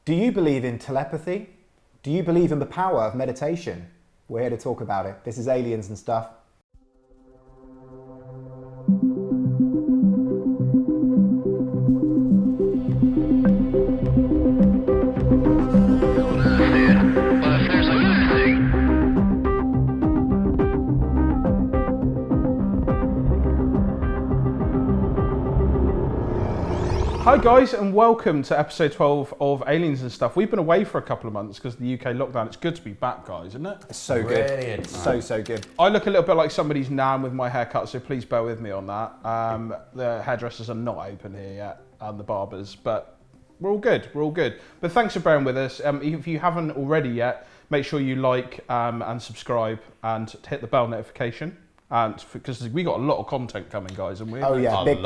Do you believe in telepathy? Do you believe in the power of meditation? We're here to talk about it. This is Aliens and Stuff. Hi guys, and welcome to episode 12 of Aliens and Stuff. We've been away for a couple of months because of the UK lockdown. It's good to be back, guys, isn't it? It's so good. So good. I look a little bit like somebody's nan with my haircut, so please bear with me on that. The hairdressers are not open here yet, and the barbers, but we're all good. But thanks for bearing with us. If you haven't already yet, make sure you like and subscribe and hit the bell notification. And because we got a lot of content coming, guys, and we big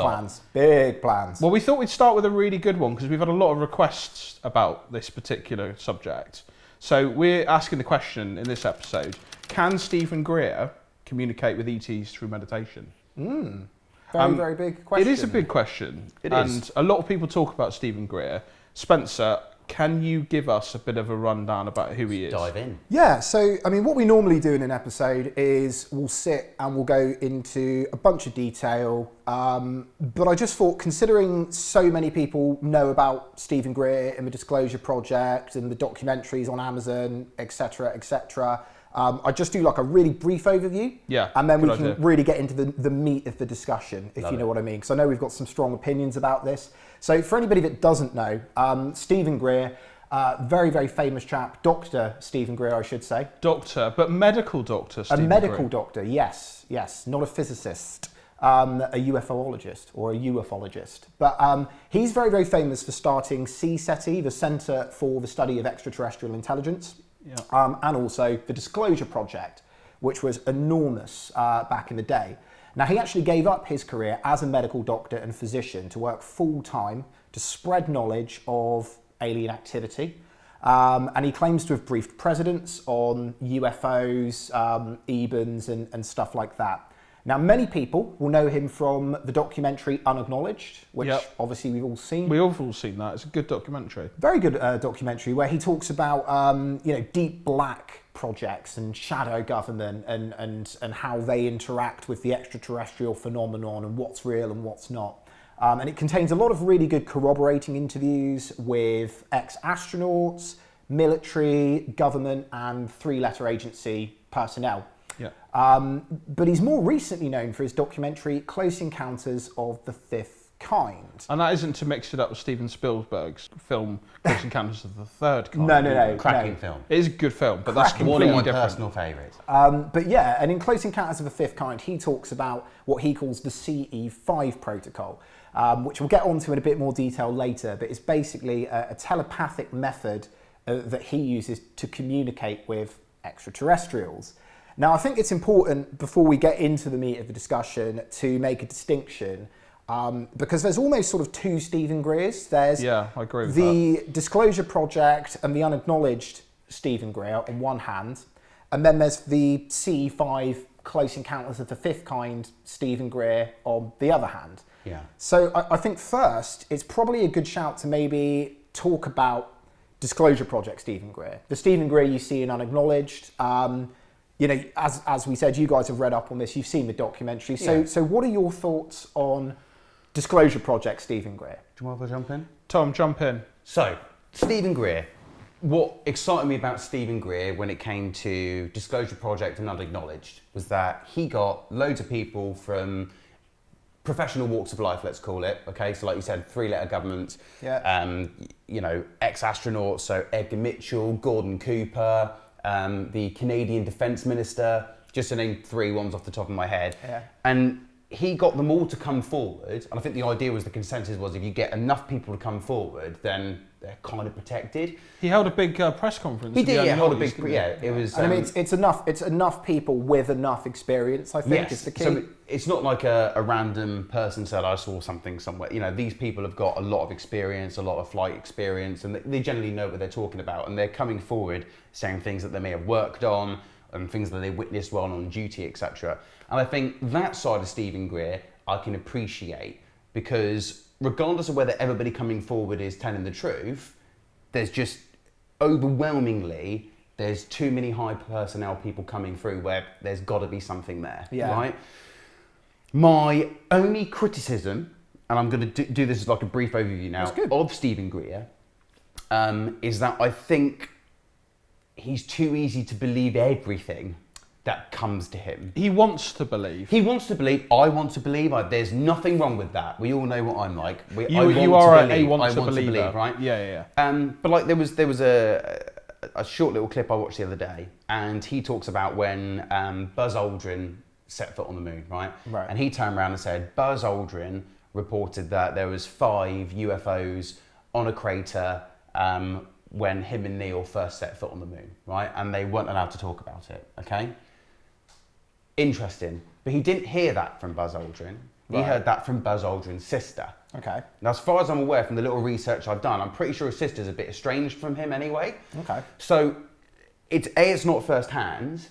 plans. Well, we thought we'd start with a really good one because we've had a lot of requests about this particular subject. So we're asking the question in this episode: can Steven Greer communicate with ETs through meditation? Very big question. It is a big question, and a lot of people talk about Steven Greer. Spencer, can you give us a bit of a rundown about who he is? Dive in. Yeah, so I mean, what we normally do in an episode is we'll sit and we'll go into a bunch of detail. But I just thought, considering so many people know about Steven Greer and the Disclosure Project and the documentaries on Amazon, etc., I just do like a really brief overview. Yeah, and then we can really get into the meat of the discussion, if you know what I mean. Because I know we've got some strong opinions about this. So for anybody that doesn't know, Steven Greer, very, very famous chap, Dr. Steven Greer, I should say. Doctor, but medical doctor Steven Greer. A medical Greer. Doctor, yes, not a physicist, a UFOologist or a ufologist. But he's very, very famous for starting CSETI, the Centre for the Study of Extraterrestrial Intelligence, and also the Disclosure Project, which was enormous back in the day. Now, he actually gave up his career as a medical doctor and physician to work full-time to spread knowledge of alien activity. And he claims to have briefed presidents on UFOs, EBANs, and stuff like that. Now, many people will know him from the documentary Unacknowledged, which obviously we've all seen. We've all seen that. It's a good documentary. Very good documentary where he talks about deep black projects and shadow government and how they interact with the extraterrestrial phenomenon and what's real and what's not. And it contains a lot of really good corroborating interviews with ex-astronauts, military, government, and three-letter agency personnel. Yeah. But he's more recently known for his documentary Close Encounters of the Fifth Kind. And that isn't to mix it up with Steven Spielberg's film Close Encounters of the Third Kind. No. Cracking film. It is a good film, but that's completely one of my different. personal favourites. But yeah, and in Close Encounters of the Fifth Kind, he talks about what he calls the CE5 Protocol, which we'll get onto in a bit more detail later, but it's basically a telepathic method that he uses to communicate with extraterrestrials. Now, I think it's important, before we get into the meat of the discussion, to make a distinction, because there's almost sort of two Steven Greers. There's I agree with the Disclosure Project and the Unacknowledged Steven Greer on one hand, and then there's the CE5 Close Encounters of the Fifth Kind Steven Greer on the other hand. Yeah. So I think first, it's probably a good shout to maybe talk about Disclosure Project Steven Greer. The Steven Greer you see in Unacknowledged, as we said, you guys have read up on this, you've seen the documentary. So what are your thoughts on Disclosure Project Steven Greer? Do you want to jump in? Tom, jump in. So, Steven Greer. What excited me about Steven Greer when it came to Disclosure Project and Unacknowledged was that he got loads of people from professional walks of life, let's call it. Okay, so like you said, three-letter government. Ex-astronauts, so Edgar Mitchell, Gordon Cooper, the Canadian Defence Minister, just to name three ones off the top of my head. Yeah. And he got them all to come forward, and I think the idea was, the consensus was, if you get enough people to come forward, then they're kind of protected. He held a big press conference. He did, held a big, it was... And I mean, it's enough people with enough experience, I think, is the key. So it's not like a random person said, I saw something somewhere. These people have got a lot of experience, a lot of flight experience, and they generally know what they're talking about, and they're coming forward saying things that they may have worked on, and things that they witnessed while on duty, etc. And I think that side of Steven Greer I can appreciate, because regardless of whether everybody coming forward is telling the truth, there's just overwhelmingly, there's too many high personnel people coming through where there's got to be something there, right? My only criticism, and I'm going to do this as like a brief overview now, of Steven Greer, is that I think he's too easy to believe everything that comes to him. He wants to believe. He wants to believe. I want to believe. There's nothing wrong with that. We all know what I'm like. You are a want to believe, right? Yeah. But like there was a short little clip I watched the other day, and he talks about when Buzz Aldrin set foot on the moon, right? And he turned around and said, Buzz Aldrin reported that there was 5 UFOs on a crater when him and Neil first set foot on the moon, right? And they weren't allowed to talk about it, okay? Interesting. But he didn't hear that from Buzz Aldrin. He heard that from Buzz Aldrin's sister. Okay. Now, as far as I'm aware from the little research I've done, I'm pretty sure his sister's a bit estranged from him anyway. Okay. So, it's not first hand,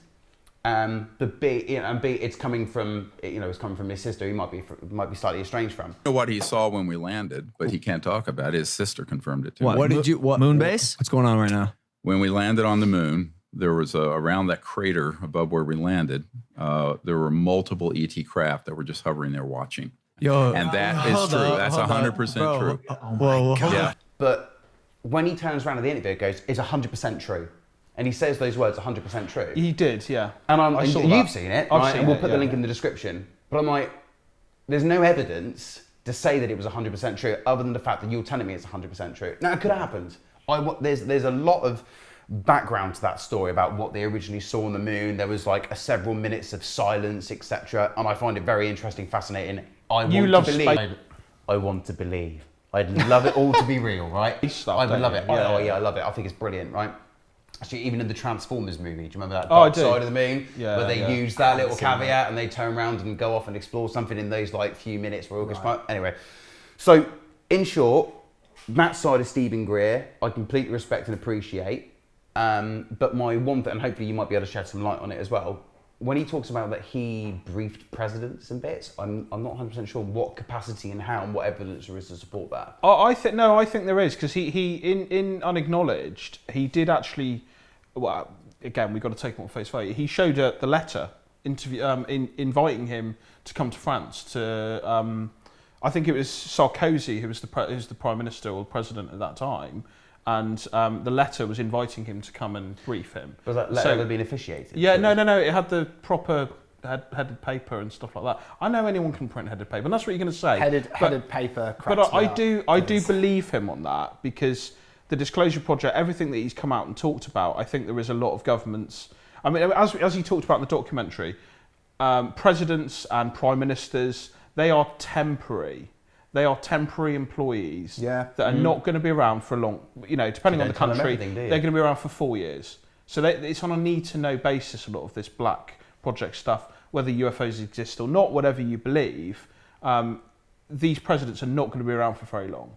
but B, it's coming from his sister. He might be slightly estranged from. I know what he saw when we landed, but he can't talk about it. His sister confirmed it too. What did you? What moon base? What's going on right now? When we landed on the moon, there was around that crater above where we landed. There were multiple ET craft that were just hovering there watching. And that is true. That's 100% true. Whoa. Yeah. But when he turns around at the end of it, it goes, "It's 100% true." And he says those words, 100% true. He did, yeah. And saw you've that. seen it, I've right? seen And we'll it, put the link in the description. But I'm like, there's no evidence to say that it was 100% true, other than the fact that you're telling me it's 100% true. Now, it could have happened. There's a lot of background to that story about what they originally saw on the moon. There was like several minutes of silence, etc. And I find it very interesting, fascinating. I want to believe. I'd love it all to be real, right? I would love it. I love it. I think it's brilliant, right? Actually, even in the Transformers movie, do you remember that Dark Side of the Moon? Yeah, where they use that little caveat and they turn around and go off and explore something in those like few minutes where August. Anyway, so in short, that side of Steven Greer, I completely respect and appreciate. But my one thing, and hopefully you might be able to shed some light on it as well, when he talks about that he briefed presidents and bits, I'm not 100% sure what capacity and how and what evidence there is to support that. I think there is, because he in Unacknowledged, he did actually, well, again, we've got to take him on face value. He showed the letter inviting him to come to France to, I think it was Sarkozy who was the prime minister or president at that time. And the letter was inviting him to come and brief him. Was that letter ever been officiated? Yeah, no. It had the proper headed paper and stuff like that. I know anyone can print headed paper, and that's what you're going to say. Headed paper. But I do believe him on that, because the Disclosure Project, everything that he's come out and talked about, I think there is a lot of governments. I mean, as he talked about in the documentary, presidents and prime ministers, they are temporary. They are temporary employees that are not going to be around for a long, depending on the country, they're going to be around for 4 years. So it's on a need-to-know basis, a lot of this Black Project stuff, whether UFOs exist or not, whatever you believe, these presidents are not going to be around for very long.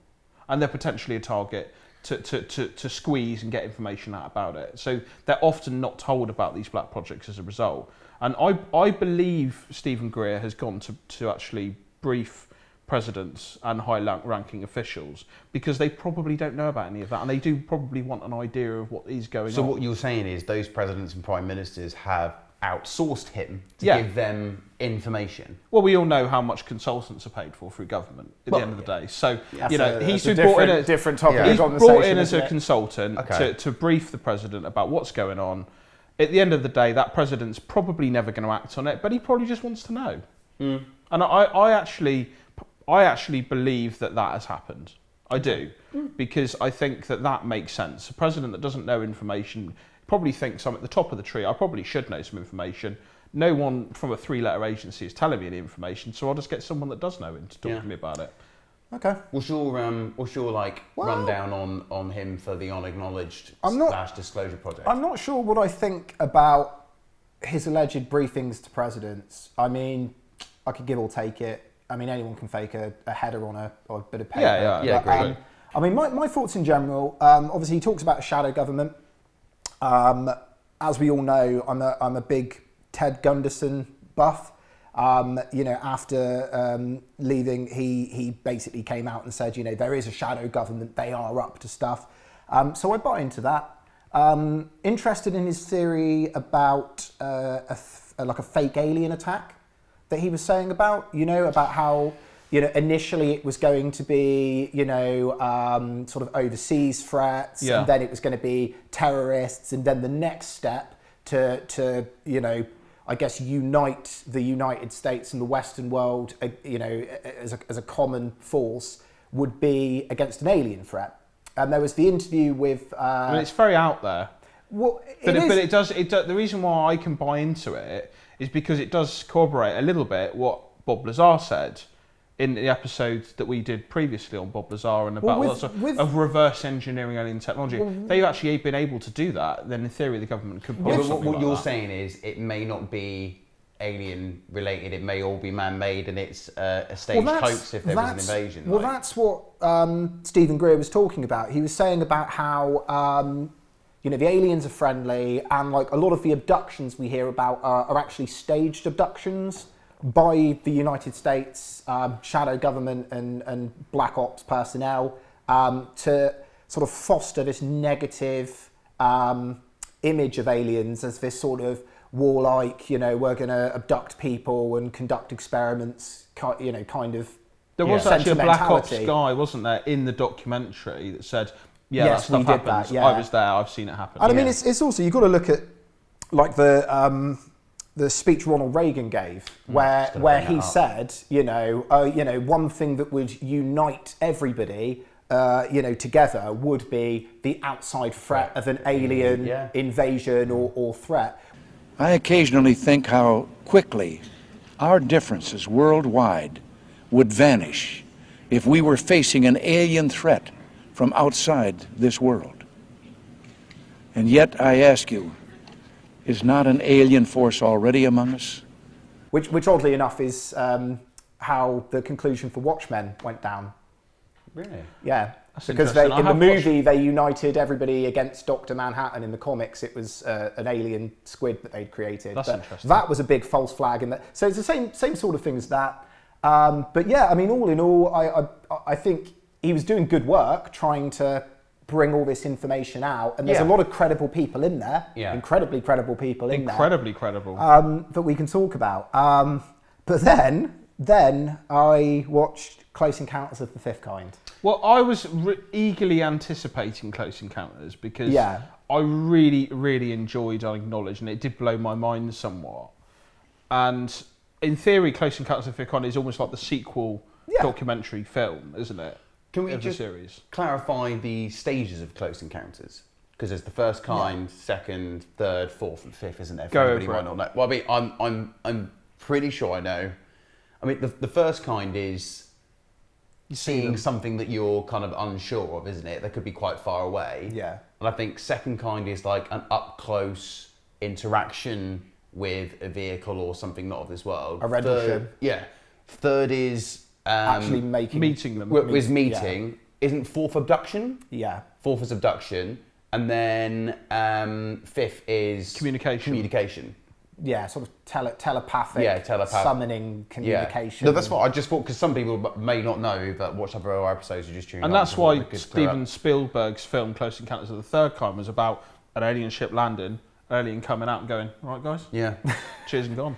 And they're potentially a target to squeeze and get information out about it. So they're often not told about these Black Projects as a result. And I believe Steven Greer has gone to actually brief presidents and high-ranking officials, because they probably don't know about any of that, and they do probably want an idea of what is going on. So what you're saying is those presidents and prime ministers have outsourced him to give them information? Well, we all know how much consultants are paid for through government at the end of the day. So, he's been brought in different topic. He's brought in as a consultant to brief the president about what's going on. At the end of the day, that president's probably never going to act on it, but he probably just wants to know. And I actually believe that has happened. I do, because I think that makes sense. A president that doesn't know information probably thinks I'm at the top of the tree. I probably should know some information. No one from a 3-letter agency is telling me any information, so I'll just get someone that does know it to talk to me about it. Okay. What's your rundown on him for the Unacknowledged / Disclosure Project? I'm not sure what I think about his alleged briefings to presidents. I mean, I could give or take it. I mean, anyone can fake a header on a bit of paper. Yeah, great. I mean, my thoughts in general, obviously he talks about a shadow government. As we all know, I'm a big Ted Gunderson buff. After leaving, he basically came out and said, there is a shadow government, they are up to stuff. So I bought into that. Interested in his theory about like a fake alien attack that he was saying about, about how, initially it was going to be, sort of overseas threats, and then it was going to be terrorists, and then the next step to I guess unite the United States and the Western world, as a common force would be against an alien threat. And there was the interview with. It's very out there. Well, but it does. The reason why I can buy into it is because it does corroborate a little bit what Bob Lazar said in the episode that we did previously on Bob Lazar and about lots of reverse engineering alien technology. They've actually been able to do that. Then in theory, the government could. What you're saying is it may not be alien related. It may all be man-made, and it's a staged hoax if there was an invasion. Well, that's what Steven Greer was talking about. He was saying about how the aliens are friendly, and like a lot of the abductions we hear about are actually staged abductions by the United States shadow government and black ops personnel to sort of foster this negative image of aliens as this sort of warlike, we're going to abduct people and conduct experiments, kind of. There was actually a black ops guy, wasn't there, in the documentary that said, yes, that stuff happens. I was there, I've seen it happen. And I mean, it's also, you've got to look at like the speech Ronald Reagan gave, where he said, one thing that would unite everybody, together would be the outside threat of an alien invasion or threat. I occasionally think how quickly our differences worldwide would vanish if we were facing an alien threat from outside this world. And yet, I ask you, is not an alien force already among us? Which oddly enough is how the conclusion for Watchmen went down. Really? Yeah. That's because in the movie they united everybody against Dr. Manhattan. In the comics it was an alien squid that they'd created. That's interesting. That was a big false flag. So it's the same sort of thing as that. But yeah, I mean, all in all, I think he was doing good work trying to bring all this information out, and there's a lot of credible people in there, incredibly credible people in there. Incredibly credible. That we can talk about. But then I watched Close Encounters of the Fifth Kind. Well, I was eagerly anticipating Close Encounters because I really, really enjoyed Unacknowledged, and it did blow my mind somewhat. And in theory, Close Encounters of the Fifth Kind is almost like the sequel documentary film, isn't it? Can we just clarify the stages of Close Encounters? Because there's the first kind, second, third, fourth, and fifth, isn't there? Go over it. Might not know. Well, I mean, I'm pretty sure I know. I mean, the first kind is seeing something that you're kind of unsure of, isn't it? That could be quite far away. Yeah. And I think second kind is like an up close interaction with a vehicle or something not of this world. A rental ship. Yeah. Third is actually meeting them. Was meeting. Yeah. Isn't fourth abduction? Yeah. Fourth is abduction. And then fifth is communication. Yeah, sort of telepathic summoning communication. No, that's what I just thought, because some people may not know that watch other episodes, you just tune in. And that's why Steven Spielberg's film Close Encounters of the Third Kind was about an alien ship landing, an alien coming out and going, all right guys, cheers and gone.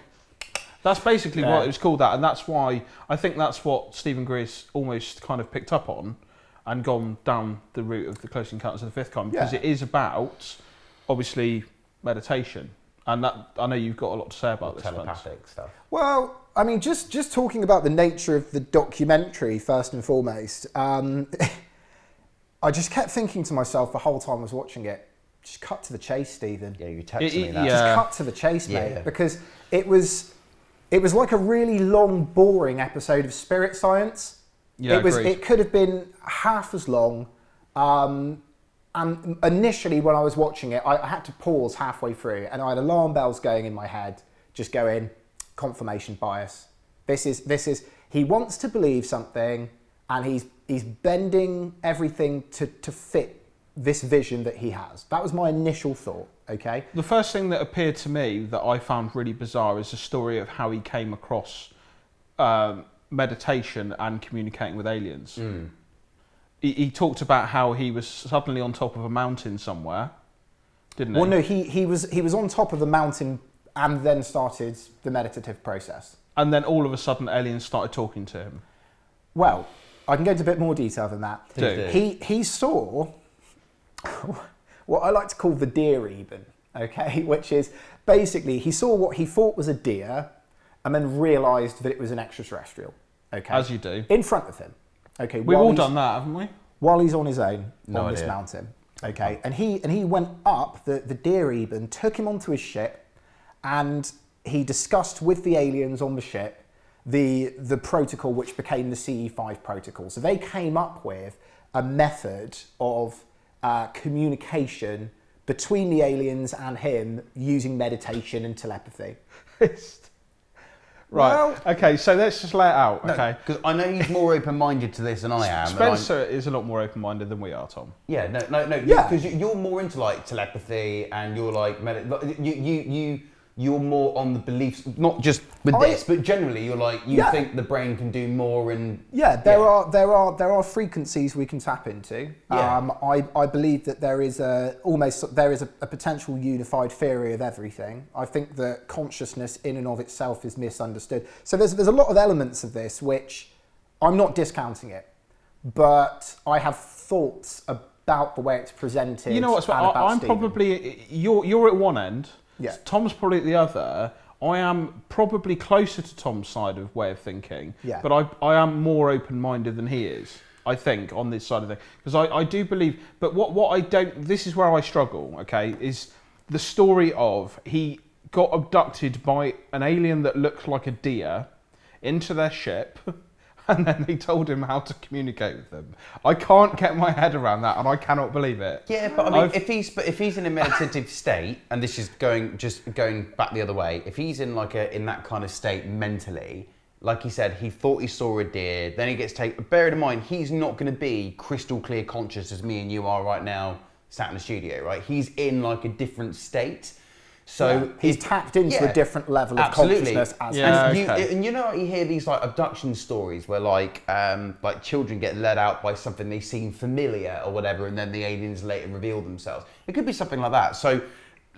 That's basically what it was called that, and that's why I think that's what Steven Greer's almost kind of picked up on and gone down the route of the Close Encounters of the Fifth Kind, because it is about, obviously, meditation. And that, I know you've got a lot to say about this. Telepathic stuff. Well, I mean, just talking about the nature of the documentary, first and foremost, I just kept thinking to myself the whole time I was watching it, just cut to the chase, Stephen. Yeah, you texted me that. Just cut to the chase, mate, because it was like a really long, boring episode of Spirit Science. Yeah, it could have been half as long. And initially, when I was watching it, I had to pause halfway through, and I had alarm bells going in my head, just going, confirmation bias. This is he wants to believe something, and he's bending everything to fit this vision that he has. That was my initial thought. Okay. The first thing that appeared to me that I found really bizarre is the story of how he came across meditation and communicating with aliens. he talked about how he was suddenly on top of a mountain somewhere, didn't he? Well, no, he was on top of the mountain and then started the meditative process. And then all of a sudden, aliens started talking to him. Well, I can go into a bit more detail than that. Do. He saw what I like to call the deer even, okay? Which is basically he saw what he thought was a deer and then realised that it was an extraterrestrial, okay? As you do. In front of him, okay? We've all done that, haven't we? While he's on his own on this idea. mountain, okay? And he went up, the deer even took him onto his ship, and he discussed with the aliens on the ship the protocol which became the CE5 Protocol. So they came up with a method of communication between the aliens and him using meditation and telepathy. Right. Well, okay, so let's just lay it out. Okay. Because I know he's more open-minded to this than I am. Spencer is a lot more open-minded than we are, Tom. Yeah, no. Yeah. Because you're more into like telepathy, and you're like you're more on the beliefs, not just with this, but generally you're like you think the brain can do more, and there are frequencies we can tap into. Yeah. I believe that there is a potential unified theory of everything. I think that consciousness in and of itself is misunderstood. So there's a lot of elements of this which I'm not discounting it, but I have thoughts about the way it's presented. You know what? I'm probably you're at one end. Yeah. Tom's probably at the other. I am probably closer to Tom's side of way of thinking. Yeah. But I am more open-minded than he is, I think, on this side of thing. Because I do believe, but what I don't, this is where I struggle, okay, is the story of he got abducted by an alien that looked like a deer into their ship, and then they told him how to communicate with them. I can't get my head around that, and I cannot believe it. Yeah, but I mean, if he's in a meditative state, and this is going back the other way, if he's in in that kind of state mentally, like he said, he thought he saw a deer, then he gets taken. Bear in mind, he's not going to be crystal clear conscious as me and you are right now, sat in the studio, right? He's in like a different state. So he's tapped into a different level of consciousness as and you know, you hear these like abduction stories where like children get led out by something they seem familiar or whatever, and then the aliens later reveal themselves. It could be something like that. So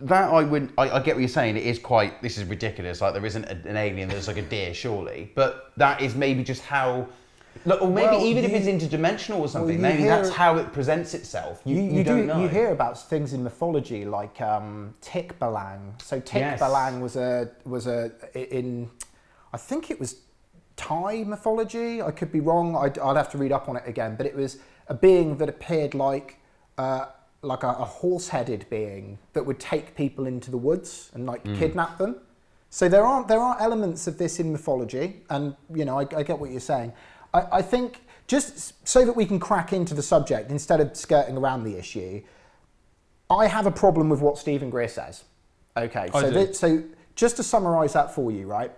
that I get what you're saying. It is this is ridiculous. Like there isn't an alien that's like a deer, surely, but that is maybe just how. Or maybe even if it's interdimensional or something, maybe that's how it presents itself. You don't know. You hear about things in mythology like Tikbalang. So Tikbalang was in I think it was Thai mythology. I could be wrong. I'd have to read up on it again. But it was a being that appeared like a horse-headed being that would take people into the woods and kidnap them. So there are elements of this in mythology, and I get what you're saying. I think just so that we can crack into the subject instead of skirting around the issue, I have a problem with what Steven Greer says. Okay, so just to summarise that for you, right?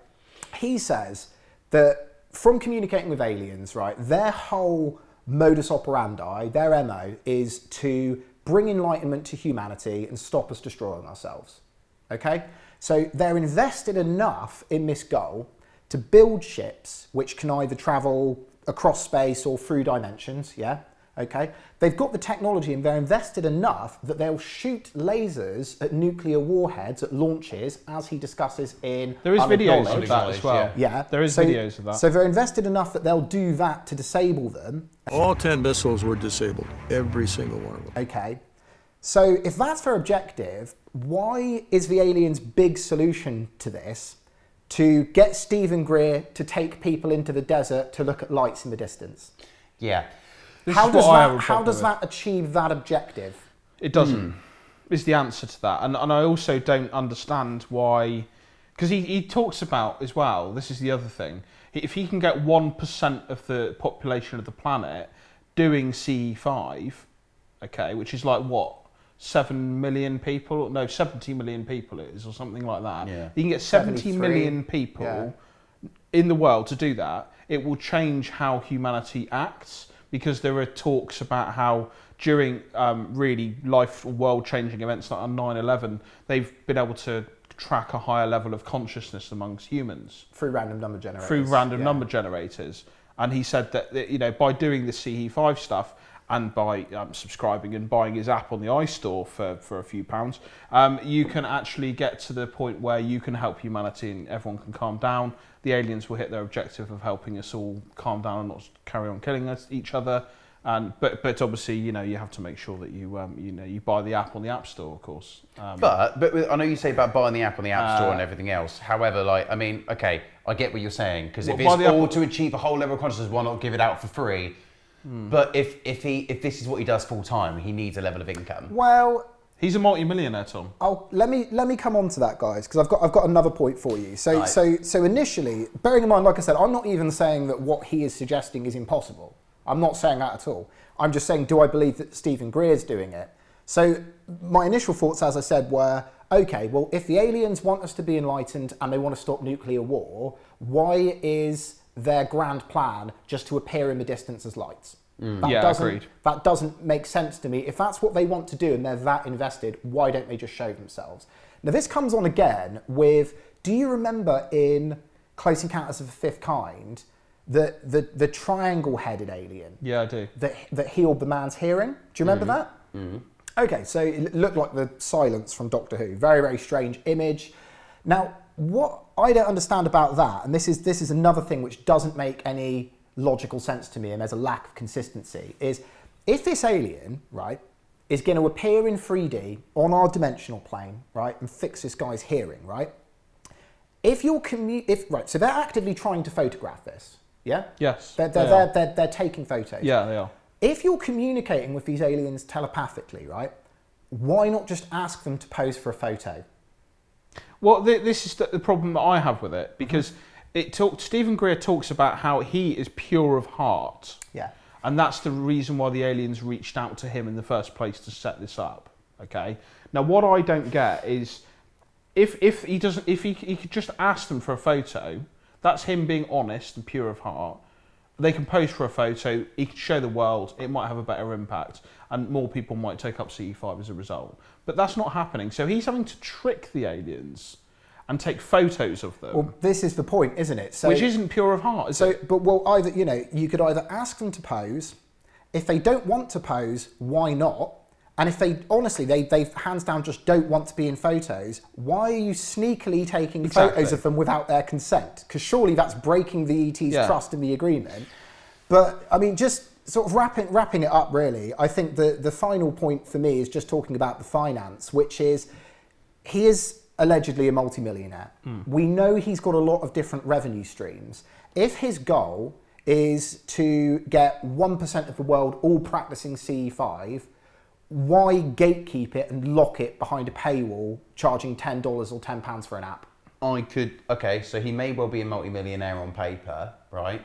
He says that from communicating with aliens, right, their whole modus operandi, their MO, is to bring enlightenment to humanity and stop us destroying ourselves. Okay? So they're invested enough in this goal to build ships which can either travel across space or through dimensions, yeah? Okay? They've got the technology and they're invested enough that they'll shoot lasers at nuclear warheads at launches, as he discusses in There is videos of Unacknowledged. that as well. Yeah. There is videos of that. So they're invested enough that they'll do that to disable them. All 10 missiles were disabled, every single one of them. Okay. So if that's their objective, why is the aliens' big solution to this to get Steven Greer to take people into the desert to look at lights in the distance? Yeah. How does that achieve that objective? It doesn't. Is the answer to that. And I also don't understand why, because he talks about as well, this is the other thing, if he can get 1% of the population of the planet doing CE5, okay, which is like what? 7 million people? No, 70 million people it is, or something like that. Yeah. You can get 70 million people in the world to do that. It will change how humanity acts, because there are talks about how during really life or world-changing events like on 9/11, they've been able to track a higher level of consciousness amongst humans. Through random number generators. Number generators. And he said that by doing the CE5 stuff, and by subscribing and buying his app on the iStore for a few pounds, you can actually get to the point where you can help humanity and everyone can calm down. The aliens will hit their objective of helping us all calm down and not carry on killing each other. But obviously, you have to make sure that you buy the app on the App Store, of course. But I know you say about buying the app on the App Store and everything else. However, okay, I get what you're saying, because if it's all to achieve a whole level of consciousness, why not give it out for free? But if this is what he does full time, he needs a level of income. Well, he's a multi-millionaire, Tom. Let me come on to that, guys, because I've got another point for you. So initially, bearing in mind, like I said, I'm not even saying that what he is suggesting is impossible. I'm not saying that at all. I'm just saying, do I believe that Steven Greer is doing it? So my initial thoughts, as I said, were, okay, well, if the aliens want us to be enlightened and they want to stop nuclear war, why is their grand plan just to appear in the distance as lights? Agreed. That doesn't make sense to me. If that's what they want to do and they're that invested, why don't they just show themselves? Now, this comes on again with, do you remember in Close Encounters of the Fifth Kind, the triangle-headed alien? Yeah, I do. That healed the man's hearing? Do you remember that? Mm-hmm. Okay, so it looked like the silence from Doctor Who. Very, very strange image. Now, what I don't understand about that, and this is another thing which doesn't make any logical sense to me, and there's a lack of consistency, is if this alien, right, is going to appear in 3D on our dimensional plane, right, and fix this guy's hearing, right? So they're actively trying to photograph this. Yeah? Yes. They're taking photos. Yeah, they are. If you're communicating with these aliens telepathically, right, why not just ask them to pose for a photo? Well, this is the problem that I have with it, because Steven Greer talks about how he is pure of heart. Yeah. And that's the reason why the aliens reached out to him in the first place to set this up. Okay? Now, what I don't get is if he could just ask them for a photo, that's him being honest and pure of heart. They can pose for a photo, he can show the world, it might have a better impact, and more people might take up CE5 as a result. But that's not happening. So he's having to trick the aliens and take photos of them. Well, this is the point, isn't it? Which isn't pure of heart, is it? But either, you could either ask them to pose. If they don't want to pose, why not? And if they hands down just don't want to be in photos, why are you sneakily taking photos of them without their consent? Because surely that's breaking the ET's trust in the agreement. But I mean, just sort of wrapping it up really, I think the final point for me is just talking about the finance, which is he is allegedly a multimillionaire. We know he's got a lot of different revenue streams. If his goal is to get 1% of the world all practicing CE5, why gatekeep it and lock it behind a paywall, charging $10 or £10 for an app? So he may well be a multimillionaire on paper, right?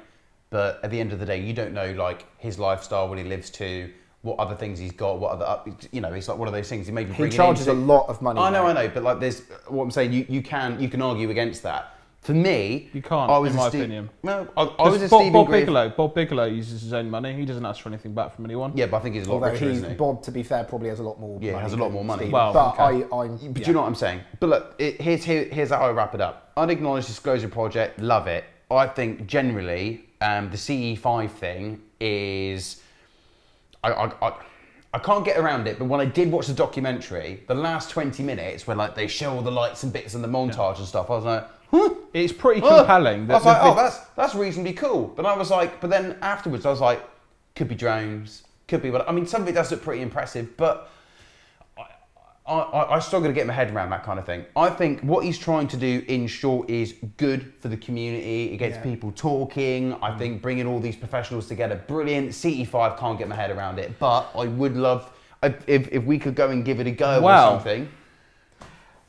But at the end of the day, you don't know like his lifestyle, what he lives to, what other things he's got, what other, it's like one of those things. He charges a lot of money. I know, but like there's what I'm saying. You can argue against that. For me, you can't. In my opinion, no. I was a Steven Greer. Bob Bigelow uses his own money. He doesn't ask for anything back from anyone. Yeah, but I think he's a lot richer, isn't he? Bob, to be fair, probably has a lot more. Yeah, money has a lot more money. Well, but do you know what I'm saying? But look, here's how I wrap it up. Unacknowledged disclosure project, love it. I think generally the CE5 thing is I can't get around it, but when I did watch the documentary, the last 20 minutes where like they show all the lights and bits and the montage and stuff, I was like, huh? It's pretty compelling. I was like, that's reasonably cool. But I was like, but then afterwards I was like, could be drones, could be what. I mean, some of it does look pretty impressive, but I struggle to get my head around that kind of thing. I think what he's trying to do, in short, is good for the community. It gets people talking. I think bringing all these professionals together, brilliant. CE5 can't get my head around it, but I would love if we could go and give it a go or something.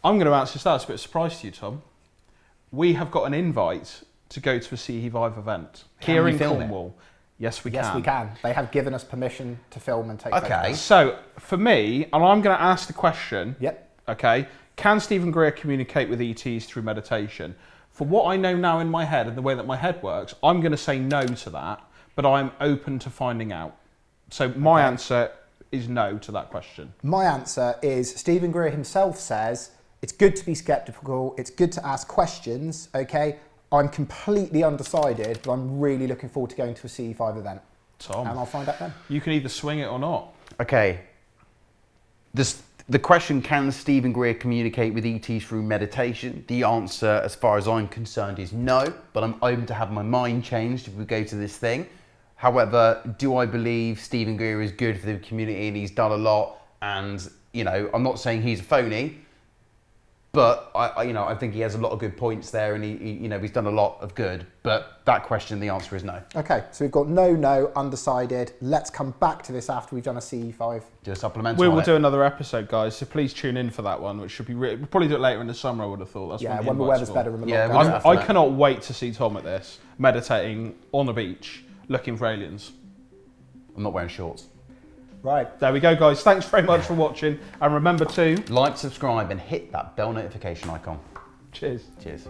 I'm going to answer this. That's a bit of a surprise to you, Tom. We have got an invite to go to a CE5 event here in Cornwall. Yes, we can. Yes, we can. They have given us permission to film and take photos. So, for me, and I'm going to ask the question, Yep. Okay, can Steven Greer communicate with ETs through meditation? For what I know now in my head and the way that my head works, I'm going to say no to that, but I'm open to finding out. So, my answer is no to that question. My answer is Steven Greer himself says, it's good to be skeptical, it's good to ask questions, okay? I'm completely undecided, but I'm really looking forward to going to a CE5 event. Tom. And I'll find out then. You can either swing it or not. Okay. The question, can Steven Greer communicate with ETs through meditation? The answer, as far as I'm concerned, is no, but I'm open to have my mind changed if we go to this thing. However, do I believe Steven Greer is good for the community and he's done a lot? And, you know, I'm not saying he's a phony, but I think he has a lot of good points there, and he's done a lot of good. But that question, the answer is no. Okay, so we've got no, undecided. Let's come back to this after we've done a CE5. Do a supplemental. We will do another episode, guys. So please tune in for that one, which should be we'll probably do it later in the summer. I would have thought. That's When the weather's better and the Yeah, lockdown. I cannot wait to see Tom at this, meditating on a beach, looking for aliens. I'm not wearing shorts. Right. There we go, guys. Thanks very much for watching, and remember to like, subscribe, and hit that bell notification icon. Cheers. Cheers.